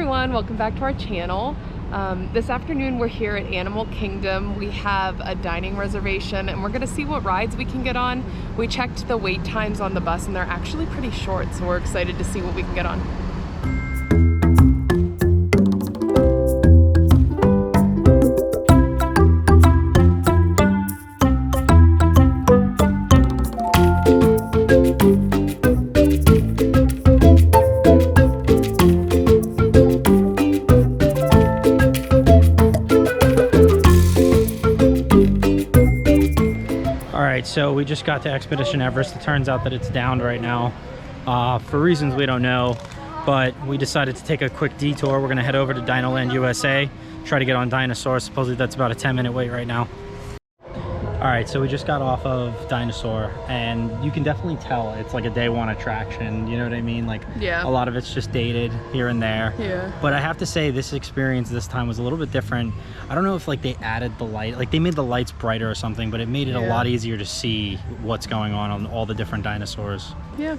everyone, welcome back to our channel. This afternoon we're here at Animal Kingdom. We have a dining reservation and we're gonna see what rides we can get on. We checked the wait times on the bus and they're actually pretty short, so we're excited to see what we can get on. So we just got to Expedition Everest. It turns out that it's down right now for reasons we don't know, but we decided to take a quick detour. We're gonna head over to Dinoland USA, try to get on Dinosaur. Supposedly that's about a 10-minute wait right now. All right, so we just got off of Dinosaur and you can definitely tell it's like a day one attraction, you know what I mean? Like, yeah, a lot of it's just dated here and there. Yeah. But I have to say this experience this time was a little bit different. I don't know if like they added the light, like they made the lights brighter or something, but it made it a lot easier to see what's going on all the different dinosaurs. Yeah,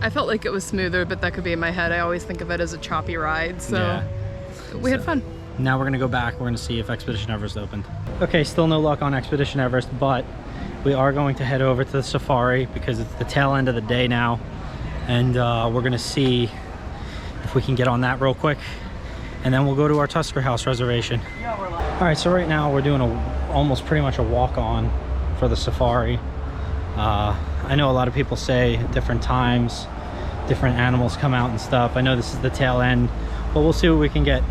I felt like it was smoother, but that could be in my head. I always think of it as a choppy ride, so we had fun. Now we're gonna go back, we're gonna see if Expedition Everest opened. Okay, still no luck on Expedition Everest, but we are going to head over to the safari because it's the tail end of the day now. And we're gonna see if we can get on that real quick. And then we'll go to our Tusker House reservation. All right, so right now we're doing almost pretty much a walk-on for the safari. I know a lot of people say at different times, different animals come out and stuff. I know this is the tail end, but we'll see what we can get.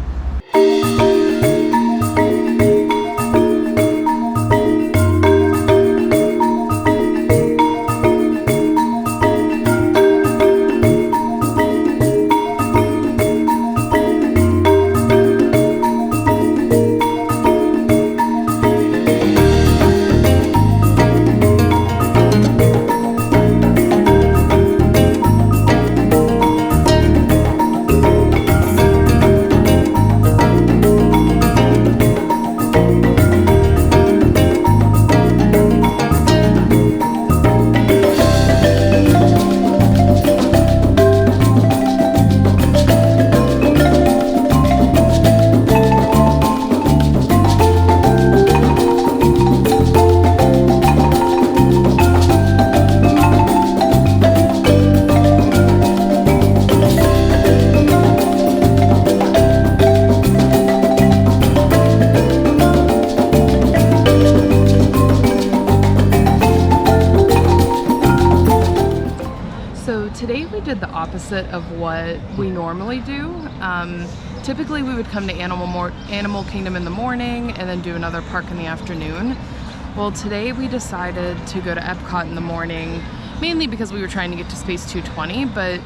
Today we did the opposite of what we normally do. Typically we would come to Animal Kingdom in the morning and then do another park in the afternoon. Well, today we decided to go to Epcot in the morning, mainly because we were trying to get to Space 220, but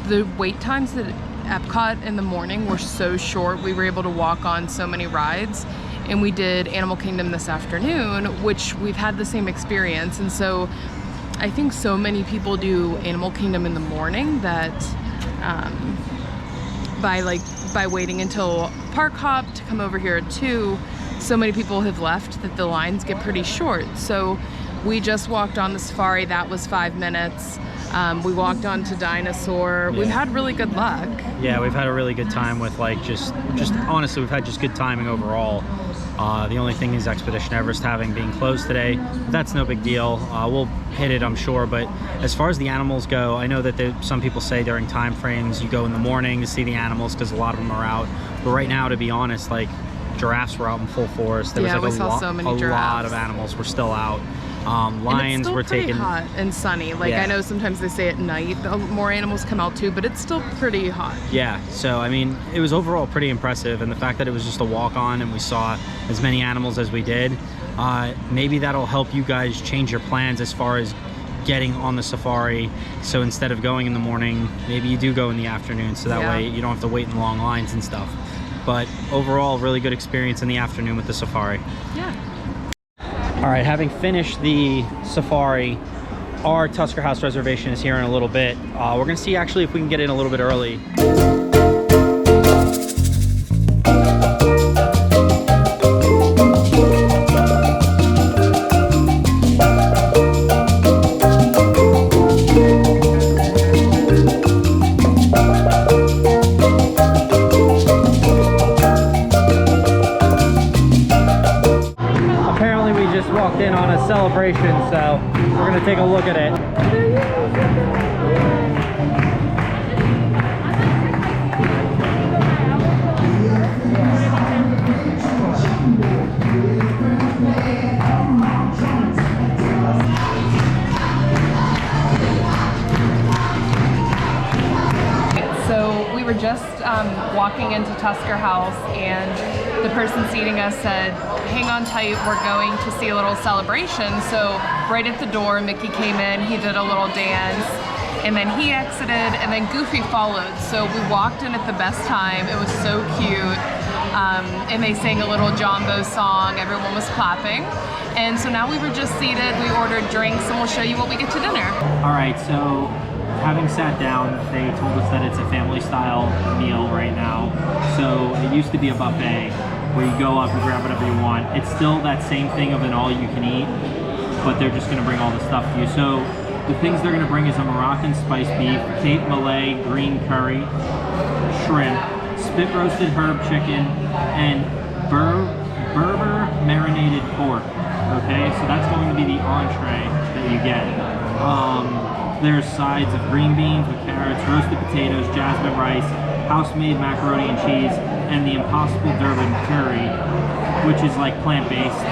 the wait times at Epcot in the morning were so short, we were able to walk on so many rides. And we did Animal Kingdom this afternoon, which we've had the same experience. And so I think so many people do Animal Kingdom in the morning that by waiting until park hop to come over here at 2, so many people have left that the lines get pretty short. So we just walked on the safari. That was 5 minutes. We walked on to Dinosaur. We've had really good luck. Yeah, we've had a really good time with like just honestly, we've had just good timing overall. The only thing is Expedition Everest being closed today. That's no big deal. We'll hit it, I'm sure. But as far as the animals go, I know that some people say during time frames you go in the morning to see the animals because a lot of them are out. But right now, to be honest, like giraffes were out in full force. There was like a lot of animals were still out. Lions were taking hot and sunny. Like I know sometimes they say at night more animals come out too, but it's still pretty hot. Yeah, so I mean it was overall pretty impressive, and the fact that it was just a walk-on and we saw as many animals as we did, maybe that'll help you guys change your plans as far as getting on the safari. So instead of going in the morning, maybe you do go in the afternoon, so that way you don't have to wait in long lines and stuff. But overall, really good experience in the afternoon with the safari. Yeah. All right, having finished the safari, our Tusker House reservation is here in a little bit. We're gonna see actually if we can get in a little bit early. celebration, so we're gonna take a look at it. So we were just walking into Tusker House, and the person seating us said, hang on tight, we're going to see a little celebration. So right at the door, Mickey came in, he did a little dance, and then he exited, and then Goofy followed. So we walked in at the best time. It was so cute. And they sang a little Jumbo song, everyone was clapping. And so now we were just seated, we ordered drinks, and we'll show you what we get to dinner. All right, so having sat down, they told us that it's a family style meal right now. So it used to be a buffet where you go up and grab whatever you want. It's still that same thing of an all you can eat, but they're just gonna bring all the stuff to you. So the things they're gonna bring is a Moroccan spiced beef, Cape Malay green curry, shrimp, spit roasted herb chicken, and Berber marinated pork. Okay, so that's going to be the entree that you get. There's sides of green beans with carrots, roasted potatoes, jasmine rice, house-made macaroni and cheese, and the Impossible Durban curry, which is like plant-based.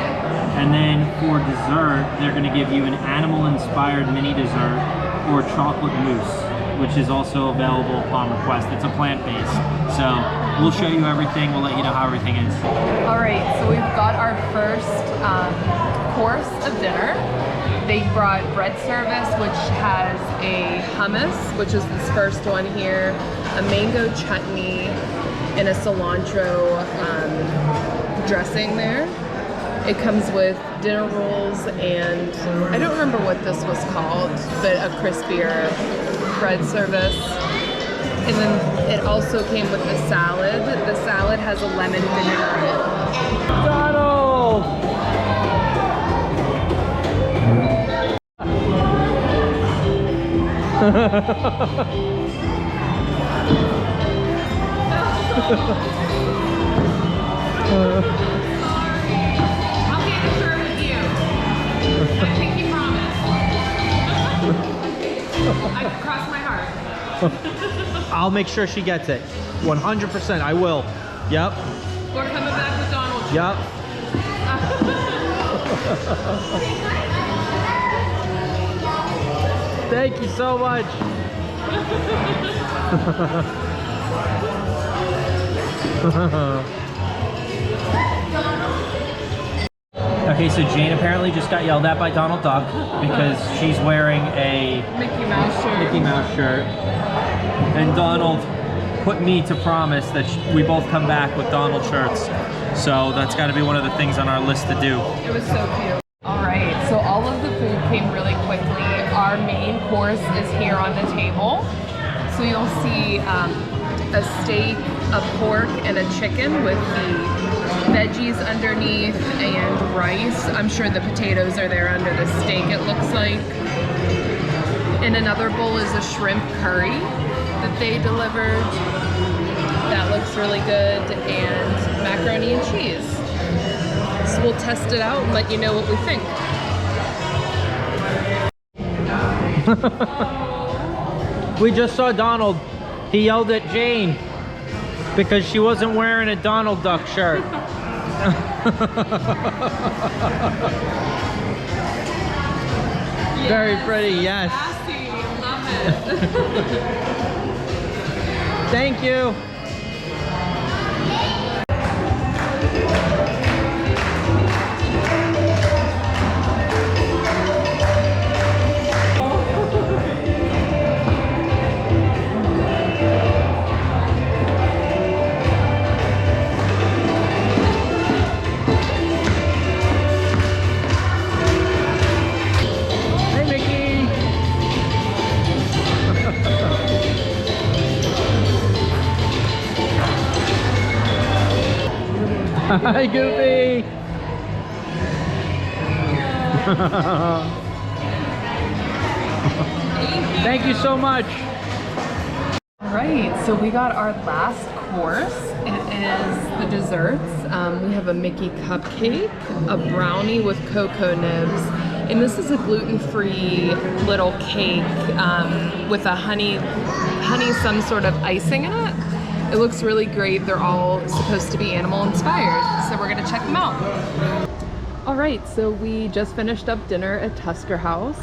And then for dessert, they're going to give you an animal-inspired mini dessert or chocolate mousse, which is also available upon request. It's a plant-based. So we'll show you everything. We'll let you know how everything is. All right, so we've got our first course of dinner. They brought bread service, which has a hummus, which is this first one here, a mango chutney, and a cilantro dressing there. It comes with dinner rolls and I don't remember what this was called, but a crispier bread service. And then it also came with the salad. The salad has a lemon vinaigrette. Donald! I'll get a shirt with you. I think he promised. I crossed my heart. I'll make sure she gets it. 100%, I will. Yep. We're coming back with Donald. Yep. Thank you so much. Okay, so Jayne apparently just got yelled at by Donald Duck because she's wearing a Mickey Mouse shirt. And Donald put me to promise that we both come back with Donald shirts. So that's got to be one of the things on our list to do. It was so cute. All right, so all of the food came really quickly. Our main course is here on the table. So you'll see a steak, a pork, and a chicken with the veggies underneath and rice. I'm sure the potatoes are there under the steak, it looks like. In another bowl is a shrimp curry that they delivered. That looks really good, and macaroni and cheese. So we'll test it out and let you know what we think. We just saw Donald. He yelled at Jayne because she wasn't wearing a Donald Duck shirt. Yes, very pretty, yes. Classy, love it. Thank you. Hi, Goofy! Thank you so much! Alright, so we got our last course. It is the desserts. We have a Mickey cupcake, a brownie with cocoa nibs, And this is a gluten-free little cake with a honey some sort of icing in it. It looks really great. They're all supposed to be animal inspired, so we're gonna check them out. All right, so we just finished up dinner at Tusker House.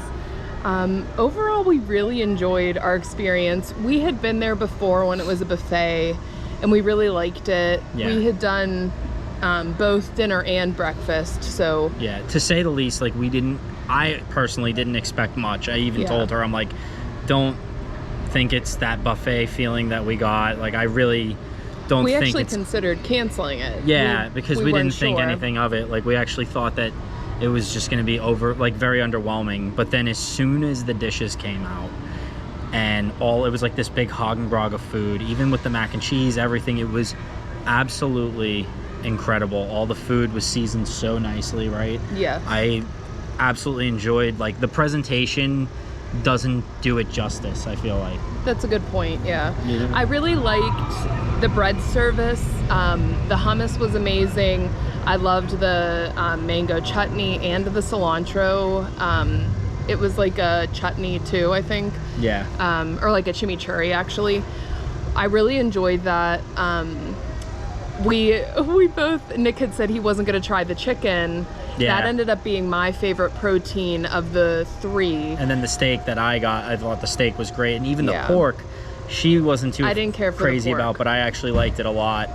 Overall, we really enjoyed our experience. We had been there before when it was a buffet, and we really liked it. Yeah. We had done both dinner and breakfast, so yeah, to say the least, like I personally didn't expect much. I even told her, I'm like, don't think it's that buffet feeling that we got. Like, I really don't think we actually considered canceling it. Yeah, because we didn't think sure. anything of it. Like, we actually thought that it was just going to be very underwhelming. But then as soon as the dishes came out and it was like this big Hagenbrog of food, even with the mac and cheese, everything, it was absolutely incredible. All the food was seasoned so nicely, right? Yeah. I absolutely enjoyed, like, the presentation doesn't do it justice, I feel like. That's a good point, yeah. I really liked the bread service. The hummus was amazing. I loved the mango chutney and the cilantro. It was like a chutney too, I think. Yeah. Or like a chimichurri, actually. I really enjoyed that. We both, Nick had said he wasn't going to try the chicken. Yeah. That ended up being my favorite protein of the three. And then the steak that I got, I thought the steak was great. And even the Yeah. pork, she wasn't too I didn't care for crazy the pork. about, but I actually liked it a lot.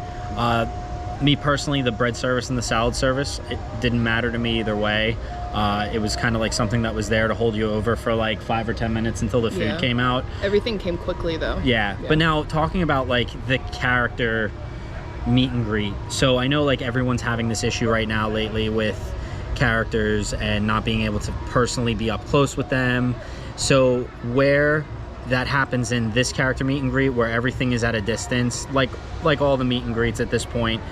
Me personally, the bread service and the salad service, it didn't matter to me either way. It was kind of like something that was there to hold you over for like 5 or 10 minutes until the food came out. Everything came quickly though. Yeah. But now talking about like the character meet and greet. So I know like everyone's having this issue right now lately with characters and not being able to personally be up close with them. So where that happens in this character meet and greet, where everything is at a distance, like all the meet and greets at this point,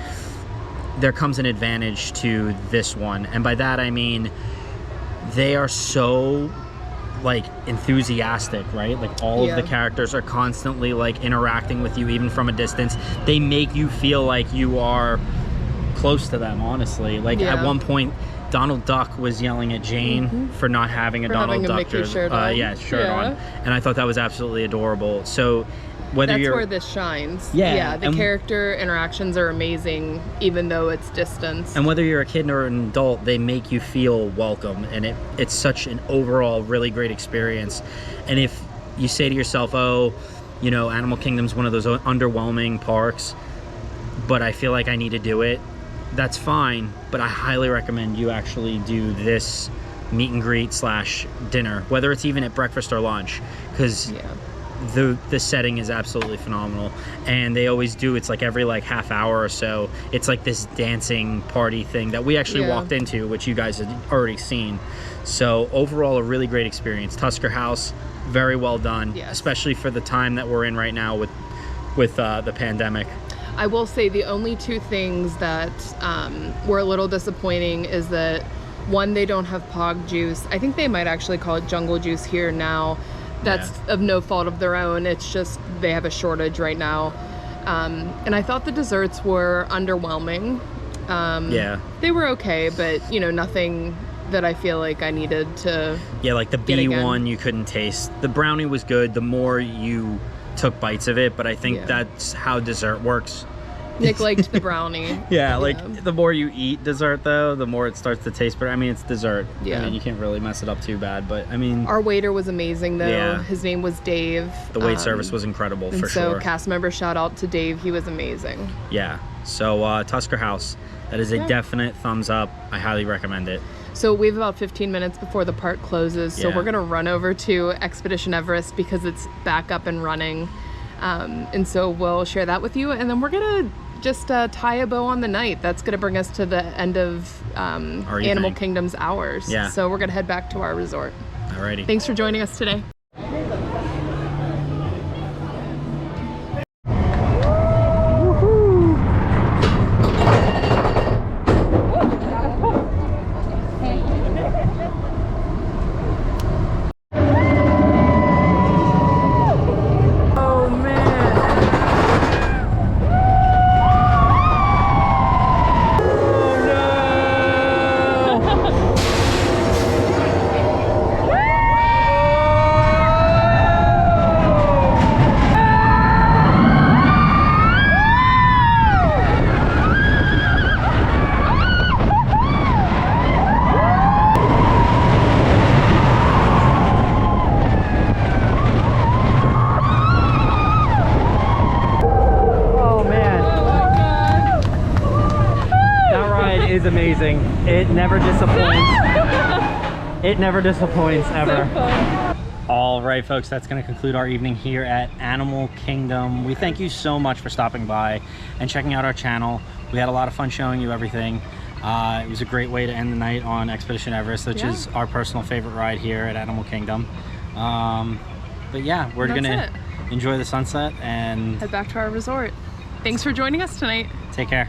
there comes an advantage to this one. And by that I mean they are so like enthusiastic, right? Like all of the characters are constantly like interacting with you even from a distance. They make you feel like you are close to them, honestly. Like at one point Donald Duck was yelling at Jayne for not having a Donald Duck shirt on. shirt on, and I thought that was absolutely adorable. So whether that's where this shines. Yeah, the character interactions are amazing, even though it's distance. And whether you're a kid or an adult, they make you feel welcome, and it's such an overall really great experience. And if you say to yourself, oh, you know, Animal Kingdom's one of those underwhelming parks, but I feel like I need to do it, that's fine, but I highly recommend you actually do this meet and greet / dinner, whether it's even at breakfast or lunch, because the setting is absolutely phenomenal. And they always do, it's like every like half hour or so, it's like this dancing party thing that we actually walked into, which you guys had already seen. So overall, a really great experience. Tusker House, very well done, especially for the time that we're in right now with the pandemic. I will say the only two things that were a little disappointing is that, one, they don't have Pog juice. I think they might actually call it jungle juice here now. That's of no fault of their own. It's just they have a shortage right now. And I thought the desserts were underwhelming. They were okay, but you know, nothing that I feel like I needed to like the B1 you couldn't taste. The brownie was good the more you took bites of it, but I think that's how dessert works. Nick liked the brownie. The more you eat dessert though, the more it starts to taste better. I mean, it's dessert. I mean, you can't really mess it up too bad, but I mean, our waiter was amazing though. His name was Dave. The wait service was incredible for sure. So cast member shout out to Dave. He was amazing. So Tusker House, that is a definite thumbs up. I highly recommend it. So we have about 15 minutes before the park closes, so we're gonna run over to Expedition Everest because it's back up and running. And so we'll share that with you, and then we're gonna just tie a bow on the night. That's gonna bring us to the end of Animal Kingdom's hours. So we're gonna head back to our resort. Alrighty. Thanks for joining us today. is amazing. It never disappoints. It never disappoints, ever. All right, folks, that's going to conclude our evening here at Animal Kingdom. We thank you so much for stopping by and checking out our channel. We had a lot of fun showing you everything. It was a great way to end the night on Expedition Everest, which is our personal favorite ride here at Animal Kingdom. But yeah, we're going to enjoy the sunset and head back to our resort. Thanks for joining us tonight. Take care.